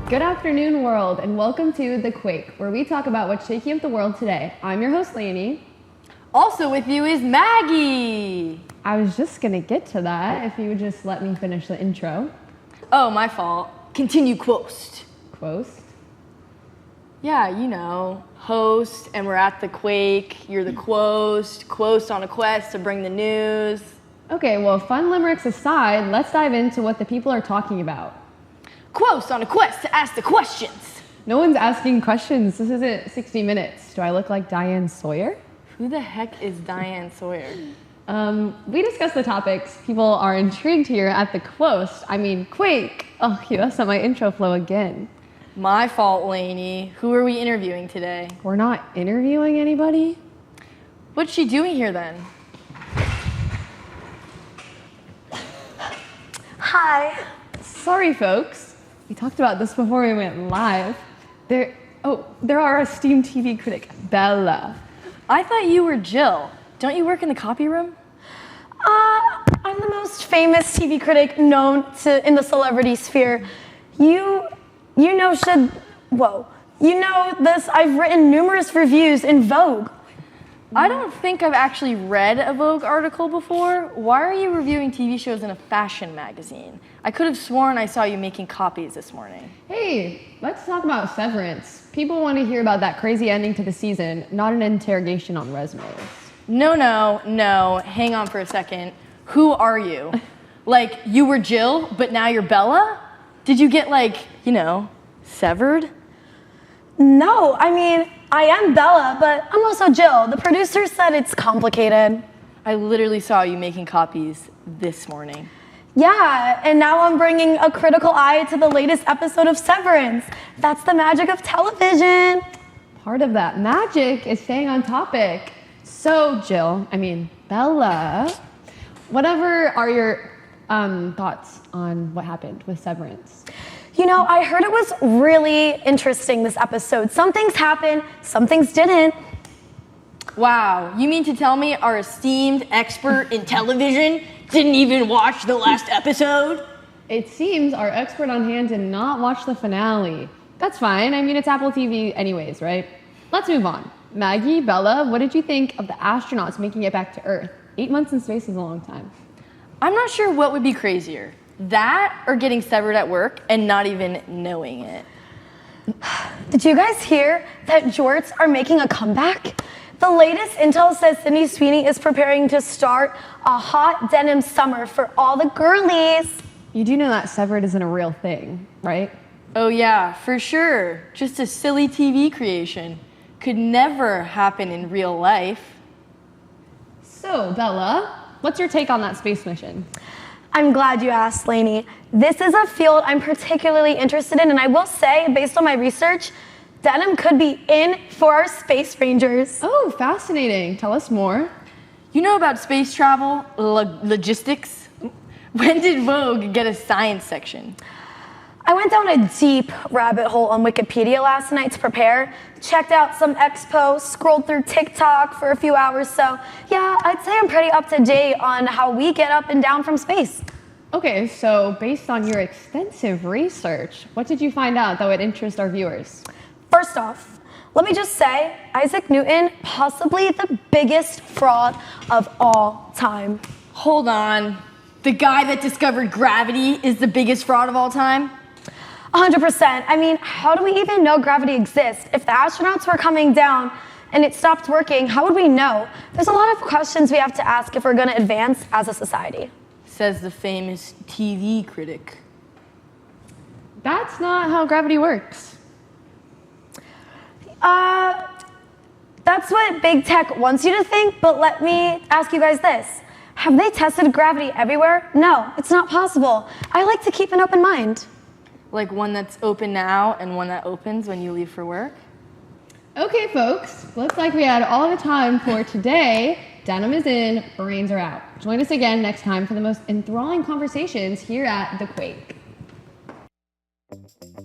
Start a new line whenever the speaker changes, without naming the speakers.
Good afternoon, world, and welcome to The Quake, where we talk about what's shaking up the world today. I'm your host, Lainey.
Also with you is Maggie.
I was just going to get to that if you would just let me finish the intro.
Oh, my fault. Continue quost.
Quost?
Yeah, you know, host, and we're at the Quake. You're the quost on a quest to bring the news.
Okay, well, fun limericks aside, let's dive into what the people are talking about.
Quost on a quest to ask the questions.
No one's asking questions. This isn't 60 Minutes. Do I look like Diane Sawyer?
Who the heck is Diane Sawyer?
We discussed the topics. People are intrigued here at the Quake. Oh, you messed up my intro flow again.
My fault, Lainey. Who are we interviewing today?
We're not interviewing anybody?
What's she doing here then?
Hi.
Sorry, folks. We talked about this before we went live. There are our esteemed TV critic, Bella.
I thought you were Jill. Don't you work in the copy room?
I'm the most famous TV critic known in the celebrity sphere. You know this. I've written numerous reviews in Vogue.
I don't think I've actually read a Vogue article before. Why are you reviewing TV shows in a fashion magazine? I could have sworn I saw you making copies this morning.
Hey, let's talk about Severance. People want to hear about that crazy ending to the season, not an interrogation on resumes.
No. Hang on for a second. Who are you? Like, you were Jill, but now you're Bella? Did you get, severed?
No, I mean, I am Bella, but I'm also Jill. The producer said it's complicated.
I literally saw you making copies this morning.
Yeah, and now I'm bringing a critical eye to the latest episode of Severance. That's the magic of television.
Part of that magic is staying on topic. So, Bella, whatever are your thoughts on what happened with Severance?
You know, I heard it was really interesting this episode. Some things happened, some things didn't.
Wow, you mean to tell me our esteemed expert in television didn't even watch the last episode?
It seems our expert on hand did not watch the finale. That's fine. I mean, it's Apple TV anyways, right? Let's move on. Maggie, Bella, what did you think of the astronauts making it back to Earth? 8 months in space is a long time.
I'm not sure what would be crazier. That or getting severed at work and not even knowing it.
Did you guys hear that jorts are making a comeback? The latest intel says Sydney Sweeney is preparing to start a hot denim summer for all the girlies.
You do know that severed isn't a real thing, right?
Oh yeah, for sure. Just a silly TV creation. Could never happen in real life.
So, Bella, what's your take on that space mission?
I'm glad you asked, Lainey. This is a field I'm particularly interested in, and I will say, based on my research, denim could be in for our space rangers.
Oh, fascinating. Tell us more.
You know about space travel, logistics? When did Vogue get a science section?
I went down a deep rabbit hole on Wikipedia last night to prepare, checked out some expo, scrolled through TikTok for a few hours, so yeah, I'd say I'm pretty up to date on how we get up and down from space.
Okay, so based on your extensive research, what did you find out that would interest our viewers?
First off, let me just say, Isaac Newton, possibly the biggest fraud of all time.
Hold on. The guy that discovered gravity is the biggest fraud of all time?
100%. I mean, how do we even know gravity exists? If the astronauts were coming down and it stopped working, how would we know? There's a lot of questions we have to ask if we're going to advance as a society.
Says the famous TV critic.
That's not how gravity works.
That's what big tech wants you to think, but let me ask you guys this. Have they tested gravity everywhere? No, it's not possible. I like to keep an open mind.
Like one that's open now and one that opens when you leave for work?
Okay, folks, looks like we had all the time for today. Denim is in, brains are out. Join us again next time for the most enthralling conversations here at The Quake.